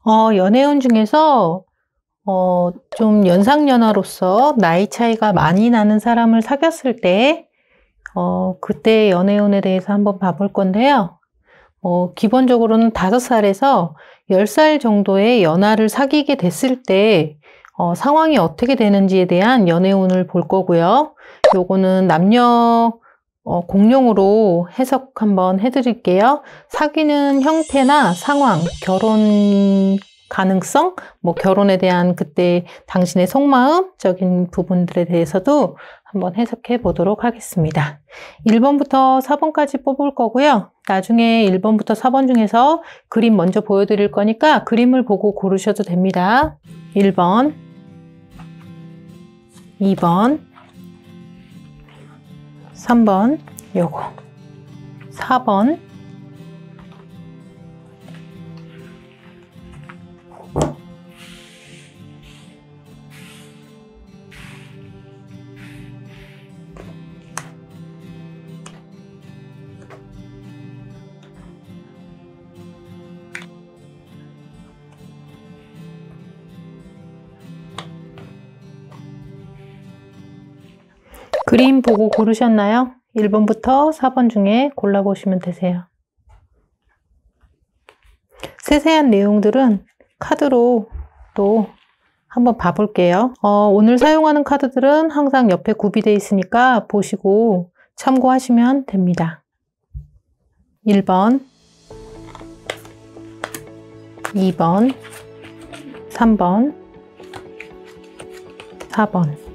연애운 중에서 좀 연상연하로서 나이 차이가 많이 나는 사람을 사귀었을 때 그때 연애운에 대해서 한번 봐볼 건데요. 기본적으로는 5살에서 10살 정도의 연하를 사귀게 됐을 때 상황이 어떻게 되는지에 대한 연애운을 볼 거고요. 요거는 남녀 공용으로 해석 한번 해드릴게요. 사귀는 형태나 상황, 결혼 가능성, 결혼에 대한 그때 당신의 속마음적인 부분들에 대해서도 한번 해석해 보도록 하겠습니다. 1번부터 4번까지 뽑을 거고요. 나중에 1번부터 4번 중에서 그림 먼저 보여드릴 거니까 그림을 보고 고르셔도 됩니다. 1번, 2번, 3번, 요거, 4번, 그림 보고 고르셨나요? 1번부터 4번 중에 골라보시면 되세요. 세세한 내용들은 카드로 또 한번 봐볼게요. 오늘 사용하는 카드들은 항상 옆에 구비되어 있으니까 보시고 참고하시면 됩니다. 1번, 2번, 3번, 4번.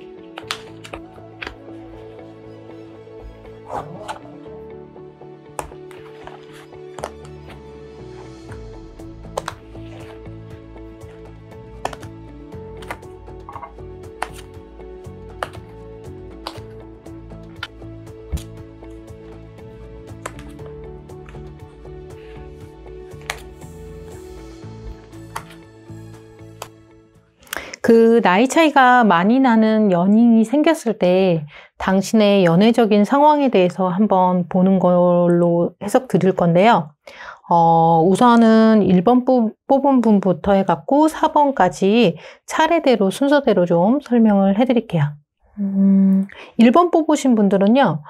그 나이 차이가 많이 나는 연인이 생겼을 때 당신의 연애적인 상황에 대해서 한번 보는 걸로 해석 드릴 건데요. 우선은 1번 뽑은 분부터 해갖고 4번까지 차례대로 순서대로 좀 설명을 해드릴게요. 1번 뽑으신 분들은요,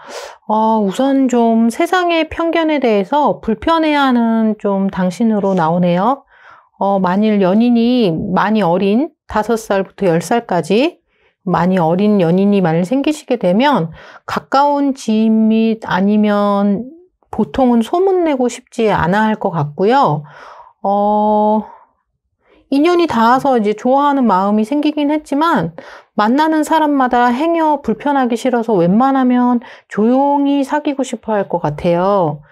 우선 좀 세상의 편견에 대해서 불편해하는 좀 당신으로 나오네요. 만일 연인이 많이 어린 5살부터 10살까지 많이 어린 연인이 만일 생기시게 되면 가까운 지인 및 아니면 보통은 소문내고 싶지 않아 할 것 같고요. 인연이 닿아서 이제 좋아하는 마음이 생기긴 했지만 만나는 사람마다 행여 불편하기 싫어서 웬만하면 조용히 사귀고 싶어 할 것 같아요.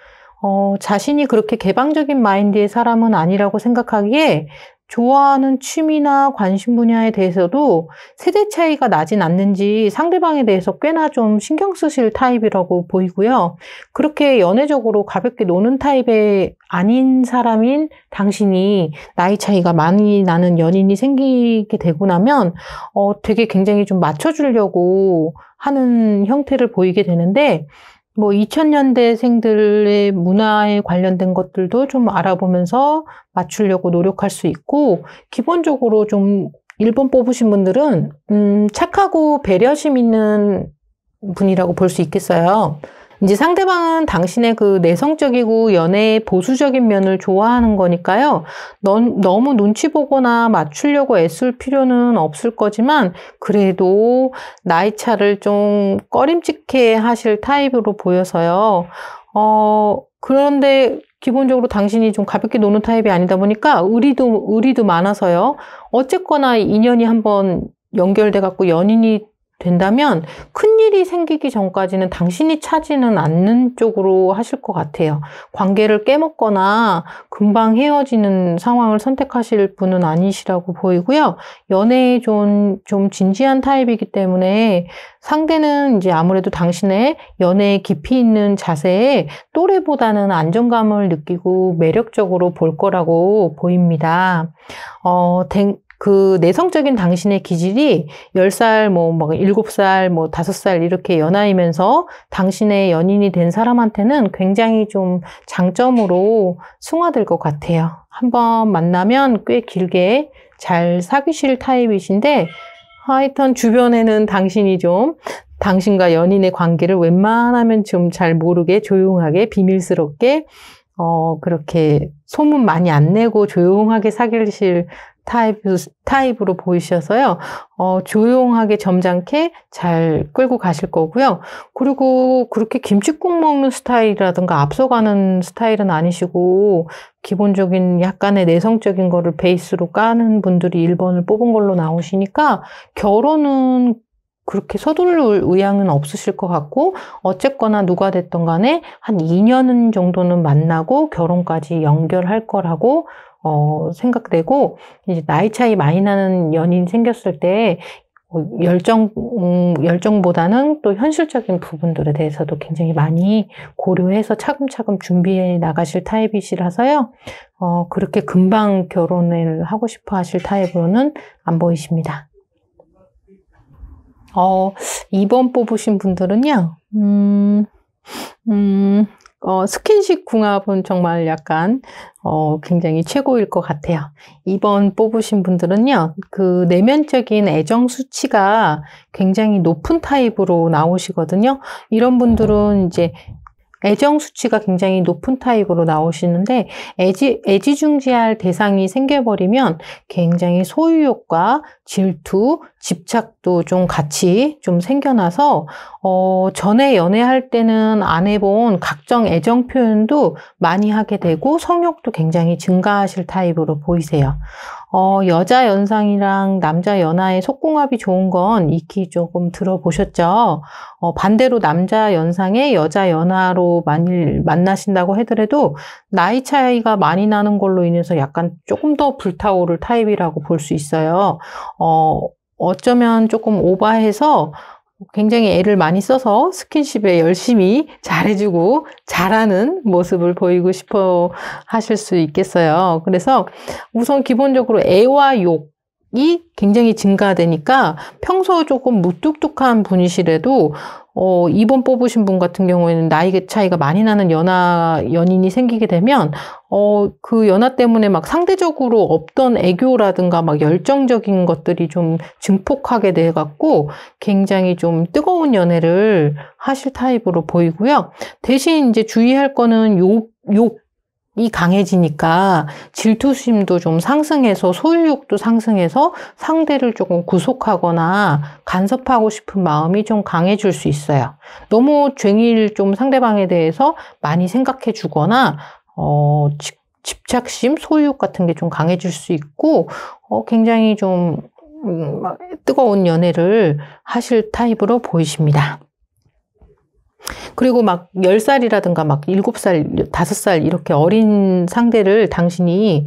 자신이 그렇게 개방적인 마인드의 사람은 아니라고 생각하기에 좋아하는 취미나 관심 분야에 대해서도 세대 차이가 나진 않는지 상대방에 대해서 꽤나 좀 신경 쓰실 타입이라고 보이고요. 그렇게 연애적으로 가볍게 노는 타입의 아닌 사람인 당신이 나이 차이가 많이 나는 연인이 생기게 되고 나면 되게 굉장히 좀 맞춰주려고 하는 형태를 보이게 되는데 2000년대생들의 문화에 관련된 것들도 좀 알아보면서 맞추려고 노력할 수 있고, 기본적으로 좀 1번 뽑으신 분들은 착하고 배려심 있는 분이라고 볼 수 있겠어요. 이제 상대방은 당신의 그 내성적이고 연애의 보수적인 면을 좋아하는 거니까요. 너무 눈치 보거나 맞추려고 애쓸 필요는 없을 거지만 그래도 나이 차를 좀 꺼림칙해 하실 타입으로 보여서요. 그런데 기본적으로 당신이 좀 가볍게 노는 타입이 아니다 보니까 의리도 많아서요. 어쨌거나 인연이 한번 연결돼 갖고 연인이 된다면 큰일이 생기기 전까지는 당신이 차지는 않는 쪽으로 하실 것 같아요. 관계를 깨먹거나 금방 헤어지는 상황을 선택하실 분은 아니시라고 보이고요. 연애에 좀 진지한 타입이기 때문에 상대는 이제 아무래도 당신의 연애에 깊이 있는 자세에 또래보다는 안정감을 느끼고 매력적으로 볼 거라고 보입니다. 그 내성적인 당신의 기질이 10살, 7살, 5살 이렇게 연하이면서 당신의 연인이 된 사람한테는 굉장히 좀 장점으로 승화될 것 같아요. 한번 만나면 꽤 길게 잘 사귀실 타입이신데, 하여튼 주변에는 당신과 연인의 관계를 웬만하면 좀 잘 모르게 조용하게 비밀스럽게 그렇게 소문 많이 안 내고 조용하게 사귀실 타입으로 보이셔서요. 조용하게 점잖게 잘 끌고 가실 거고요. 그리고 그렇게 김칫국 먹는 스타일이라든가 앞서가는 스타일은 아니시고 기본적인 약간의 내성적인 거를 베이스로 까는 분들이 1번을 뽑은 걸로 나오시니까 결혼은 그렇게 서두를 의향은 없으실 것 같고 어쨌거나 누가 됐던 간에 한 2년 정도는 만나고 결혼까지 연결할 거라고 생각되고, 이제 나이 차이 많이 나는 연인 생겼을 때 열정보다는 또 현실적인 부분들에 대해서도 굉장히 많이 고려해서 차근차근 준비해 나가실 타입이시라서요. 그렇게 금방 결혼을 하고 싶어 하실 타입으로는 안 보이십니다. 2번 뽑으신 분들은요, 스킨십 궁합은 정말 약간, 굉장히 최고일 것 같아요. 2번 뽑으신 분들은요, 그 내면적인 애정 수치가 굉장히 높은 타입으로 나오시거든요. 이런 분들은 이제 애정 수치가 굉장히 높은 타입으로 나오시는데 애지중지할 대상이 생겨버리면 굉장히 소유욕과 질투, 집착도 좀 같이 좀 생겨나서 전에 연애할 때는 안 해본 각종 애정 표현도 많이 하게 되고 성욕도 굉장히 증가하실 타입으로 보이세요. 여자 연상이랑 남자 연하의 속궁합이 좋은 건 익히 조금 들어보셨죠? 반대로 남자 연상에 여자 연하로 만일 만나신다고 하더라도 나이 차이가 많이 나는 걸로 인해서 약간 조금 더 불타오를 타입이라고 볼 수 있어요. 어쩌면 조금 오버해서 굉장히 애를 많이 써서 스킨십에 열심히 잘해주고 잘하는 모습을 보이고 싶어 하실 수 있겠어요. 그래서 우선 기본적으로 애와 욕이 굉장히 증가되니까 평소 조금 무뚝뚝한 분이시라도 2번 뽑으신 분 같은 경우에는 나이 차이가 많이 나는 연인이 생기게 되면 그 연하 때문에 막 상대적으로 없던 애교라든가 막 열정적인 것들이 좀 증폭하게 돼 갖고 굉장히 좀 뜨거운 연애를 하실 타입으로 보이고요. 대신 이제 주의할 거는 욕이 강해지니까 질투심도 좀 상승해서 소유욕도 상승해서 상대를 조금 구속하거나 간섭하고 싶은 마음이 좀 강해질 수 있어요. 너무 쟁일 좀 상대방에 대해서 많이 생각해 주거나 집착심, 소유욕 같은 게 좀 강해질 수 있고 굉장히 좀 뜨거운 연애를 하실 타입으로 보이십니다. 그리고 막 10살이라든가 막 7살, 5살 이렇게 어린 상대를 당신이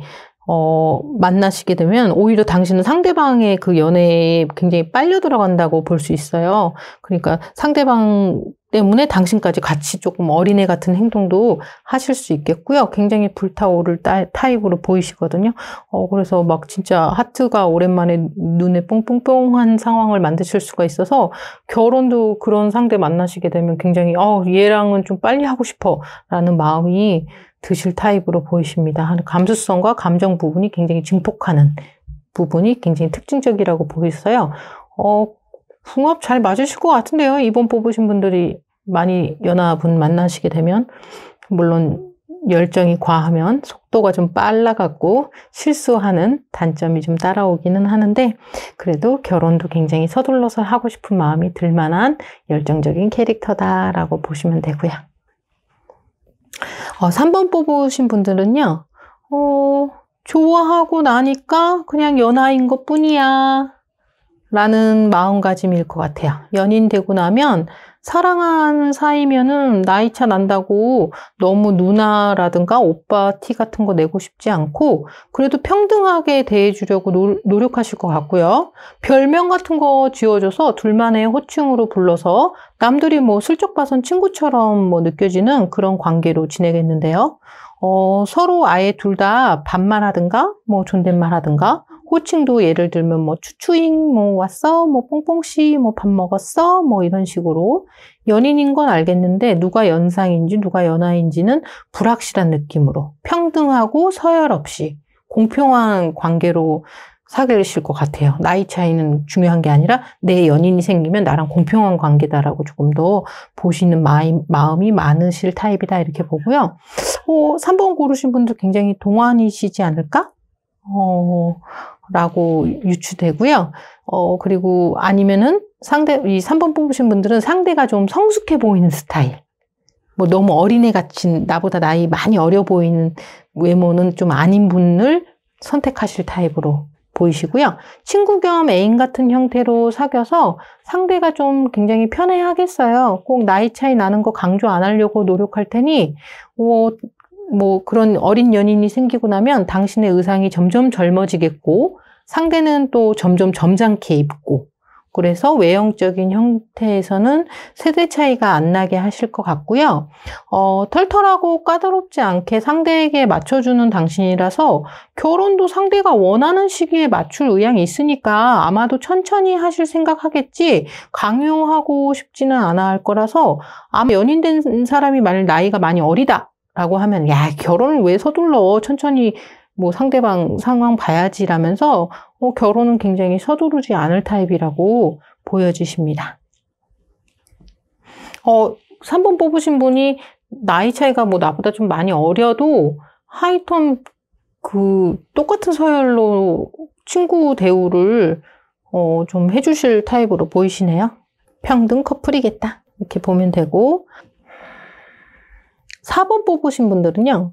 만나시게 되면 오히려 당신은 상대방의 그 연애에 굉장히 빨려 들어간다고 볼 수 있어요. 그러니까 상대방 때문에 당신까지 같이 조금 어린애 같은 행동도 하실 수 있겠고요. 굉장히 불타오를 타입으로 보이시거든요. 그래서 막 진짜 하트가 오랜만에 눈에 뽕뽕뽕한 상황을 만드실 수가 있어서 결혼도 그런 상대 만나시게 되면 굉장히 얘랑은 좀 빨리 하고 싶어 라는 마음이 드실 타입으로 보이십니다. 감수성과 감정 부분이 굉장히 증폭하는 부분이 굉장히 특징적이라고 보이서요. 궁합 잘 맞으실 것 같은데요. 2번 뽑으신 분들이 많이 연하분 만나시게 되면 물론 열정이 과하면 속도가 좀 빨라갖고 실수하는 단점이 좀 따라오기는 하는데 그래도 결혼도 굉장히 서둘러서 하고 싶은 마음이 들만한 열정적인 캐릭터다라고 보시면 되고요. 3번 뽑으신 분들은요, 좋아하고 나니까 그냥 연하인 것 뿐이야 라는 마음가짐일 것 같아요. 연인 되고 나면 사랑하는 사이면은 나이 차 난다고 너무 누나라든가 오빠 티 같은 거 내고 싶지 않고 그래도 평등하게 대해주려고 노력하실 것 같고요. 별명 같은 거 지어줘서 둘만의 호칭으로 불러서 남들이 뭐 슬쩍 봐선 친구처럼 뭐 느껴지는 그런 관계로 지내겠는데요. 서로 아예 둘 다 반말하든가 뭐 존댓말 하든가 호칭도 예를 들면 뭐 추추잉, 뭐 왔어, 뭐 뽕뽕씨, 뭐 밥 먹었어, 뭐 이런 식으로 연인인 건 알겠는데 누가 연상인지 누가 연하인지는 불확실한 느낌으로 평등하고 서열 없이 공평한 관계로 사귀실 것 같아요. 나이 차이는 중요한 게 아니라 내 연인이 생기면 나랑 공평한 관계다라고 조금 더 보시는 마음이 많으실 타입이다 이렇게 보고요. 3번 고르신 분들 굉장히 동안이시지 않을까? 라고 유추되고요. 그리고 아니면은 이 3번 뽑으신 분들은 상대가 좀 성숙해 보이는 스타일. 뭐 너무 어린애 같은 나보다 나이 많이 어려 보이는 외모는 좀 아닌 분을 선택하실 타입으로 보이시고요. 친구 겸 애인 같은 형태로 사귀어서 상대가 좀 굉장히 편해하겠어요. 꼭 나이 차이 나는 거 강조 안 하려고 노력할 테니 뭐 그런 어린 연인이 생기고 나면 당신의 의상이 점점 젊어지겠고 상대는 또 점점 점잖게 입고 그래서 외형적인 형태에서는 세대 차이가 안 나게 하실 것 같고요. 털털하고 까다롭지 않게 상대에게 맞춰주는 당신이라서 결혼도 상대가 원하는 시기에 맞출 의향이 있으니까 아마도 천천히 하실 생각하겠지 강요하고 싶지는 않아 할 거라서 아마 연인된 사람이 만약 나이가 많이 어리다 라고 하면 야 결혼을 왜 서둘러 천천히 뭐 상대방 상황 봐야지 라면서 결혼은 굉장히 서두르지 않을 타입이라고 보여지십니다. 3번 뽑으신 분이 나이 차이가 뭐 나보다 좀 많이 어려도 하여튼 똑같은 서열로 친구 대우를 좀 해주실 타입으로 보이시네요. 평등 커플이겠다 이렇게 보면 되고 4번 뽑으신 분들은요.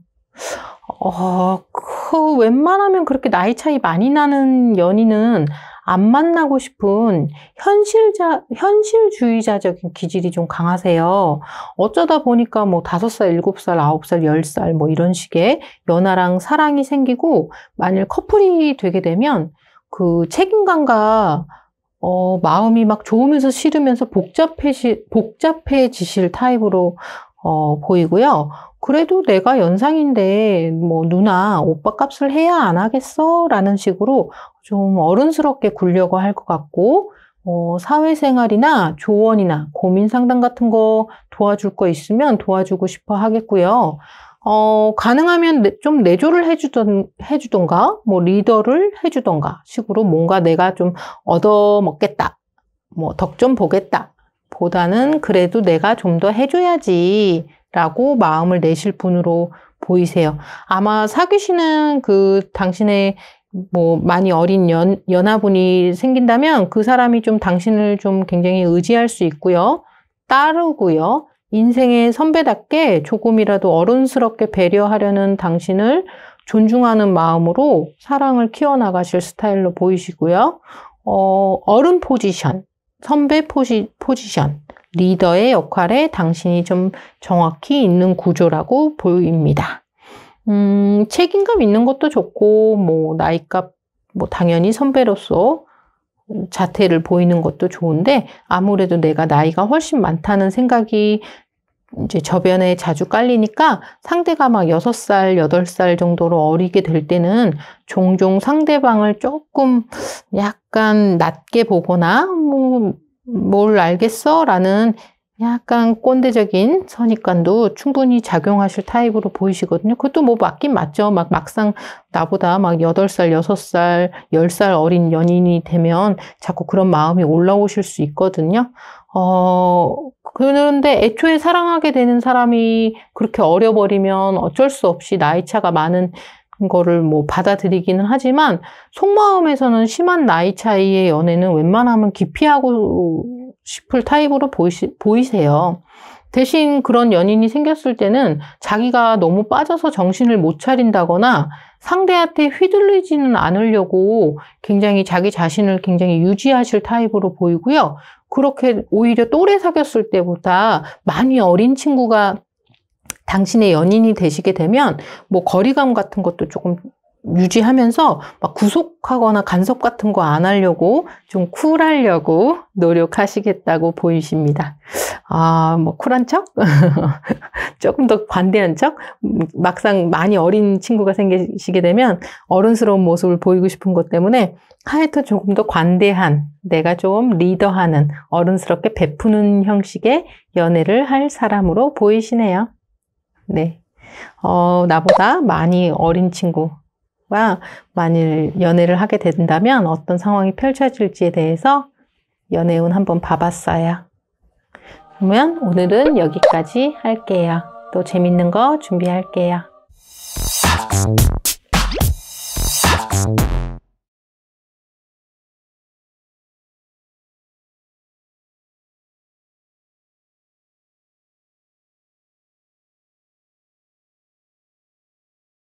웬만하면 그렇게 나이 차이 많이 나는 연인은 안 만나고 싶은 현실주의자적인 기질이 좀 강하세요. 어쩌다 보니까 뭐 5살, 7살, 9살, 10살 뭐 이런 식의 연하랑 사랑이 생기고 만일 커플이 되게 되면 그 책임감과 마음이 막 좋으면서 싫으면서 복잡해지실 타입으로 보이고요. 그래도 내가 연상인데 뭐 누나 오빠 값을 해야 안 하겠어? 라는 식으로 좀 어른스럽게 굴려고 할 것 같고 사회생활이나 조언이나 고민 상담 같은 거 도와줄 거 있으면 도와주고 싶어 하겠고요. 가능하면 좀 내조를 해주던가 뭐 리더를 해주던가 식으로 뭔가 내가 좀 얻어먹겠다 뭐 덕 좀 보겠다 보다는 그래도 내가 좀 더 해줘야지 라고 마음을 내실 분으로 보이세요. 아마 사귀시는 당신의 뭐 많이 어린 연하분이 생긴다면 그 사람이 좀 당신을 좀 굉장히 의지할 수 있고요. 따르고요. 인생의 선배답게 조금이라도 어른스럽게 배려하려는 당신을 존중하는 마음으로 사랑을 키워나가실 스타일로 보이시고요. 어른 포지션, 선배 포지션, 리더의 역할에 당신이 좀 정확히 있는 구조라고 보입니다. 책임감 있는 것도 좋고, 뭐, 나이값, 뭐, 당연히 선배로서 자태를 보이는 것도 좋은데, 아무래도 내가 나이가 훨씬 많다는 생각이 이제 저변에 자주 깔리니까 상대가 막 6살, 8살 정도로 어리게 될 때는 종종 상대방을 조금 약간 낮게 보거나, 뭘 알겠어? 라는 약간 꼰대적인 선입관도 충분히 작용하실 타입으로 보이시거든요. 그것도 뭐 맞긴 맞죠. 막상 나보다 막 8살, 6살, 10살 어린 연인이 되면 자꾸 그런 마음이 올라오실 수 있거든요. 그런데 애초에 사랑하게 되는 사람이 그렇게 어려버리면 어쩔 수 없이 나이 차가 많은 거를 뭐 받아들이기는 하지만 속마음에서는 심한 나이 차이의 연애는 웬만하면 기피하고 싶을 타입으로 보이세요. 대신 그런 연인이 생겼을 때는 자기가 너무 빠져서 정신을 못 차린다거나 상대한테 휘둘리지는 않으려고 굉장히 자기 자신을 굉장히 유지하실 타입으로 보이고요. 그렇게 오히려 또래 사귀었을 때보다 많이 어린 친구가 당신의 연인이 되시게 되면 뭐 거리감 같은 것도 조금 유지하면서 막 구속하거나 간섭 같은 거 안 하려고 좀 쿨하려고 노력하시겠다고 보이십니다. 뭐 쿨한 척? 조금 더 관대한 척? 막상 많이 어린 친구가 생기시게 되면 어른스러운 모습을 보이고 싶은 것 때문에 하여튼 조금 더 관대한, 내가 좀 리더하는, 어른스럽게 베푸는 형식의 연애를 할 사람으로 보이시네요. 네. 나보다 많이 어린 친구와 만일 연애를 하게 된다면 어떤 상황이 펼쳐질지에 대해서 연애운 한번 봐봤어요. 그러면 오늘은 여기까지 할게요. 또 재밌는 거 준비할게요.